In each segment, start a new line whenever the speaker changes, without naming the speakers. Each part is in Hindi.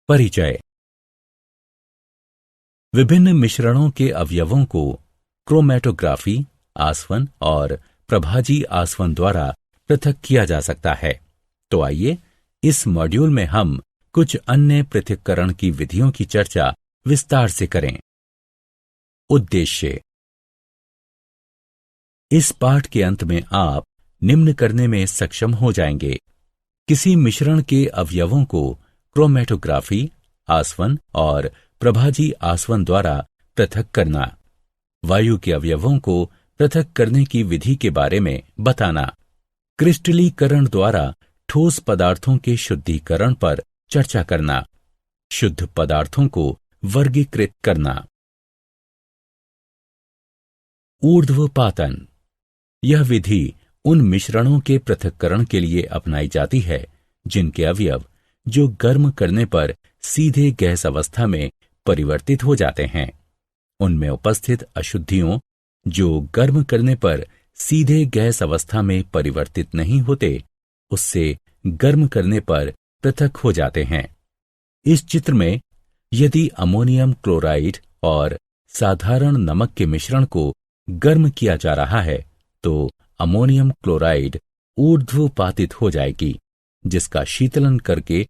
परिचय। विभिन्न मिश्रणों के अवयवों को क्रोमैटोग्राफी, आसवन और प्रभाजी आसवन द्वारा पृथक किया जा सकता है। तो आइए इस मॉड्यूल में हम कुछ अन्य पृथक्करण की विधियों की चर्चा विस्तार से करें। उद्देश्य। इस पाठ के अंत में आप निम्न करने में सक्षम हो जाएंगे: किसी मिश्रण के अवयवों को क्रोमैटोग्राफी, आसवन और प्रभाजी आसवन द्वारा पृथक करना, वायु के अवयवों को पृथक करने की विधि के बारे में बताना, क्रिस्टलीकरण द्वारा ठोस पदार्थों के शुद्धिकरण पर चर्चा करना, शुद्ध पदार्थों को वर्गीकृत करना। ऊर्ध्वपातन। यह विधि उन मिश्रणों के पृथक्करण के लिए अपनाई जाती है जिनके अवयव जो गर्म करने पर सीधे गैस अवस्था में परिवर्तित हो जाते हैं, उनमें उपस्थित अशुद्धियों जो गर्म करने पर सीधे गैस अवस्था में परिवर्तित नहीं होते, उससे गर्म करने पर पृथक हो जाते हैं। इस चित्र में यदि अमोनियम क्लोराइड और साधारण नमक के मिश्रण को गर्म किया जा रहा है तो अमोनियम क्लोराइड ऊर्ध्वपातित हो जाएगी, जिसका शीतलन करके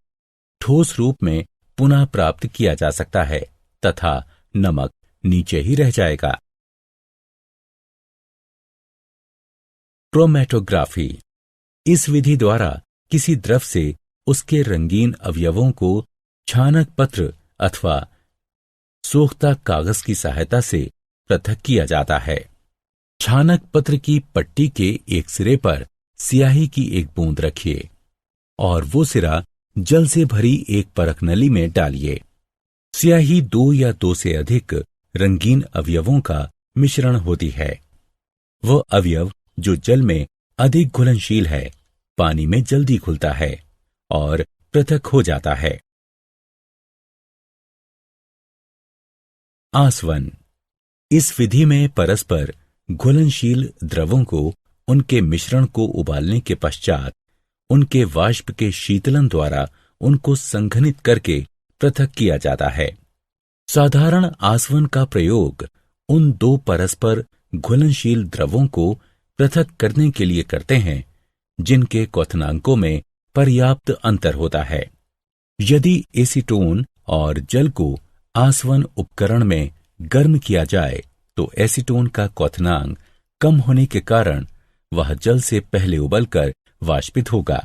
ठोस रूप में पुनः प्राप्त किया जा सकता है तथा नमक नीचे ही रह जाएगा। क्रोमैटोग्राफी। इस विधि द्वारा किसी द्रव से उसके रंगीन अवयवों को छानक पत्र अथवा सोखता कागज की सहायता से पृथक किया जाता है। छानक पत्र की पट्टी के एक सिरे पर स्याही की एक बूंद रखिए और वो सिरा जल से भरी एक परख नली में डालिए। स्याही 2 या 2 से अधिक रंगीन अवयवों का मिश्रण होती है। वह अवयव जो जल में अधिक घुलनशील है, पानी में जल्दी घुलता है और पृथक हो जाता है। आसवन। इस विधि में परस्पर घुलनशील द्रवों को उनके मिश्रण को उबालने के पश्चात उनके वाष्प के शीतलन द्वारा उनको संघनित करके पृथक किया जाता है। साधारण आसवन का प्रयोग उन 2 परस्पर घुलनशील द्रवों को पृथक करने के लिए करते हैं जिनके क्वथनांकों में पर्याप्त अंतर होता है। यदि एसीटोन और जल को आसवन उपकरण में गर्म किया जाए तो एसीटोन का क्वथनांक कम होने के कारण वह जल से पहले उबलकर वाष्पित होगा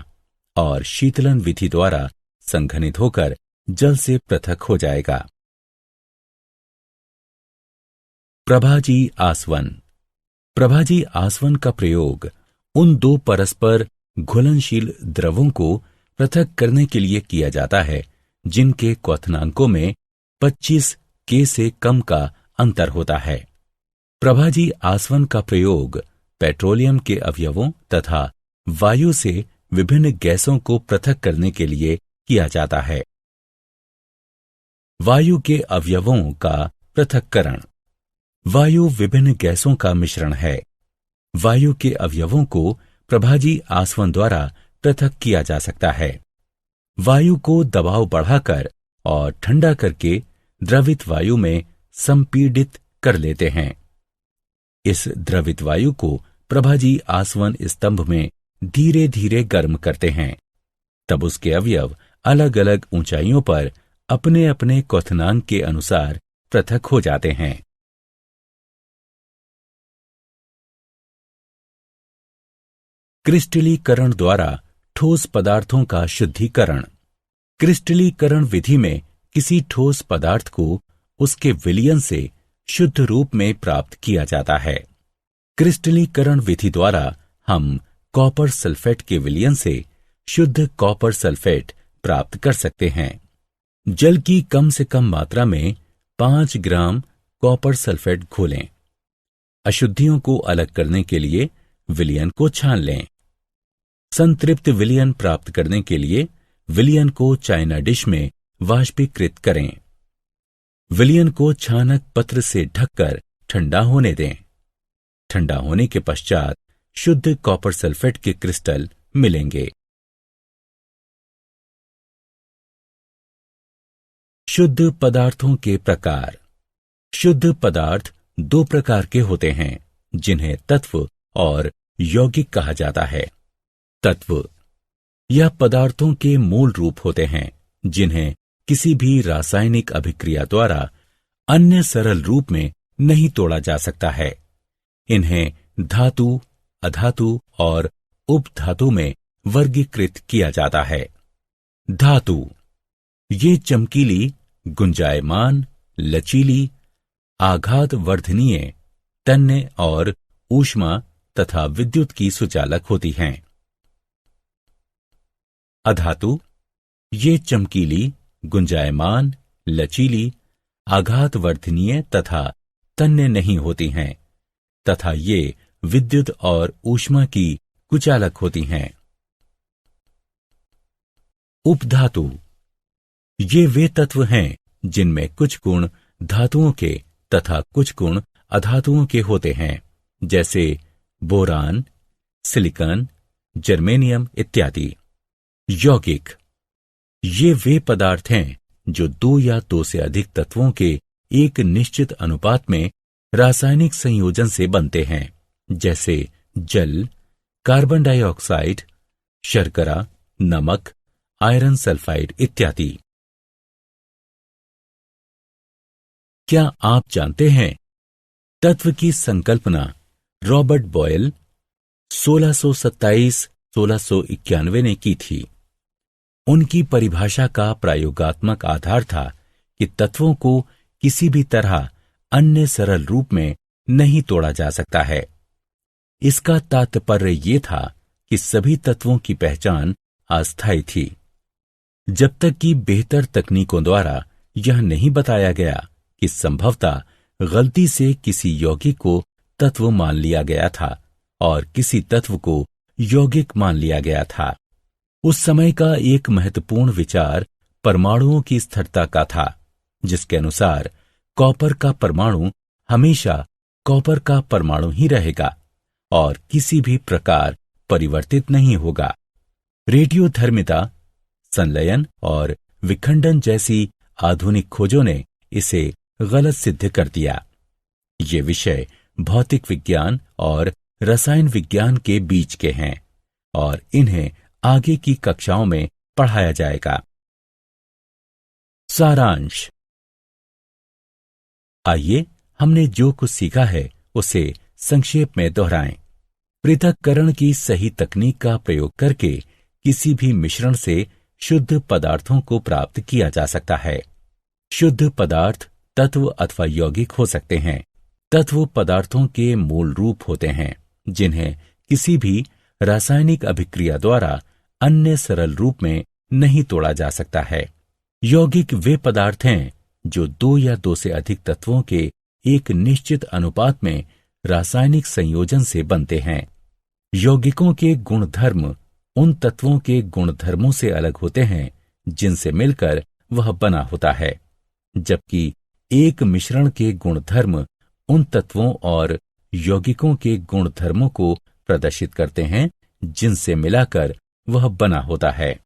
और शीतलन विधि द्वारा संघनित होकर जल से पृथक हो जाएगा। प्रभाजी आसवन। प्रभाजी आसवन का प्रयोग उन 2 परस्पर घुलनशील द्रवों को पृथक करने के लिए किया जाता है जिनके क्वथनांकों में 25 K से कम का अंतर होता है। प्रभाजी आसवन का प्रयोग पेट्रोलियम के अवयवों तथा वायु से विभिन्न गैसों को पृथक करने के लिए किया जाता है। वायु के अवयवों का पृथक्करण। वायु विभिन्न गैसों का मिश्रण है। वायु के अवयवों को प्रभाजी आसवन द्वारा पृथक किया जा सकता है। वायु को दबाव बढ़ाकर और ठंडा करके द्रवित वायु में संपीड़ित कर लेते हैं। इस द्रवित वायु को प्रभाजी आसवन स्तंभ में धीरे धीरे गर्म करते हैं। तब उसके अवयव अलग अलग ऊंचाइयों पर अपने अपने क्वथनांक के अनुसार पृथक हो जाते हैं। क्रिस्टलीकरण द्वारा ठोस पदार्थों का शुद्धिकरण। क्रिस्टलीकरण विधि में किसी ठोस पदार्थ को उसके विलयन से शुद्ध रूप में प्राप्त किया जाता है। क्रिस्टलीकरण विधि द्वारा हम कॉपर सल्फेट के विलयन से शुद्ध कॉपर सल्फेट प्राप्त कर सकते हैं। जल की कम से कम मात्रा में 5 ग्राम कॉपर सल्फेट घोलें। अशुद्धियों को अलग करने के लिए विलयन को छान लें। संतृप्त विलयन प्राप्त करने के लिए विलयन को चाइना डिश में वाष्पीकृत करें। विलयन को छानक पत्र से ढककर ठंडा होने दें। ठंडा होने के पश्चात शुद्ध कॉपर सल्फेट के क्रिस्टल मिलेंगे। शुद्ध पदार्थों के प्रकार। शुद्ध पदार्थ दो प्रकार के होते हैं, जिन्हें तत्व और यौगिक कहा जाता है। तत्व यह पदार्थों के मूल रूप होते हैं, जिन्हें किसी भी रासायनिक अभिक्रिया द्वारा अन्य सरल रूप में नहीं तोड़ा जा सकता है। इन्हें धातु, अधातु और उपधातु में वर्गीकृत किया जाता है। धातु ये चमकीली, गुंजायमान, लचीली, आघात वर्धनीय, तन्य और ऊष्मा तथा विद्युत की सुचालक होती हैं। अधातु ये चमकीली, गुंजायमान, लचीली, आघात वर्धनीय तथा तन्य नहीं होती हैं तथा ये विद्युत और ऊष्मा की कुचालक होती हैं। उपधातु ये वे तत्व हैं जिनमें कुछ गुण धातुओं के तथा कुछ गुण अधातुओं के होते हैं, जैसे बोरान, सिलिकॉन, जर्मेनियम इत्यादि। यौगिक ये वे पदार्थ हैं जो दो या दो से अधिक तत्वों के एक निश्चित अनुपात में रासायनिक संयोजन से बनते हैं, जैसे जल, कार्बन डाइऑक्साइड, शर्करा, नमक, आयरन सल्फाइड इत्यादि। क्या आप जानते हैं तत्व की संकल्पना रॉबर्ट बॉयल 1627-1691 ने की थी। उनकी परिभाषा का प्रयोगात्मक आधार था कि तत्वों को किसी भी तरह अन्य सरल रूप में नहीं तोड़ा जा सकता है। इसका तात्पर्य ये था कि सभी तत्वों की पहचान अस्थायी थी, जब तक कि बेहतर तकनीकों द्वारा यह नहीं बताया गया कि संभवतः गलती से किसी यौगिक को तत्व मान लिया गया था और किसी तत्व को यौगिक मान लिया गया था। उस समय का एक महत्वपूर्ण विचार परमाणुओं की स्थिरता का था, जिसके अनुसार कॉपर का परमाणु हमेशा कॉपर का परमाणु ही रहेगा और किसी भी प्रकार परिवर्तित नहीं होगा। रेडियोधर्मिता, संलयन और विखंडन जैसी आधुनिक खोजों ने इसे गलत सिद्ध कर दिया। ये विषय भौतिक विज्ञान और रसायन विज्ञान के बीच के हैं और इन्हें आगे की कक्षाओं में पढ़ाया जाएगा। सारांश। आइए हमने जो कुछ सीखा है उसे संक्षेप में दोहराएं। पृथक्करण की सही तकनीक का प्रयोग करके किसी भी मिश्रण से शुद्ध पदार्थों को प्राप्त किया जा सकता है। शुद्ध पदार्थ तत्व अथवा यौगिक हो सकते हैं। तत्व पदार्थों के मूल रूप होते हैं, जिन्हें किसी भी रासायनिक अभिक्रिया द्वारा अन्य सरल रूप में नहीं तोड़ा जा सकता है। यौगिक वे पदार्थ हैं जो दो या दो से अधिक तत्वों के एक निश्चित अनुपात में रासायनिक संयोजन से बनते हैं। यौगिकों के गुणधर्म उन तत्वों के गुणधर्मों से अलग होते हैं जिनसे मिलकर वह बना होता है, जबकि एक मिश्रण के गुणधर्म उन तत्वों और यौगिकों के गुणधर्मों को प्रदर्शित करते हैं जिनसे मिलाकर वह बना होता है।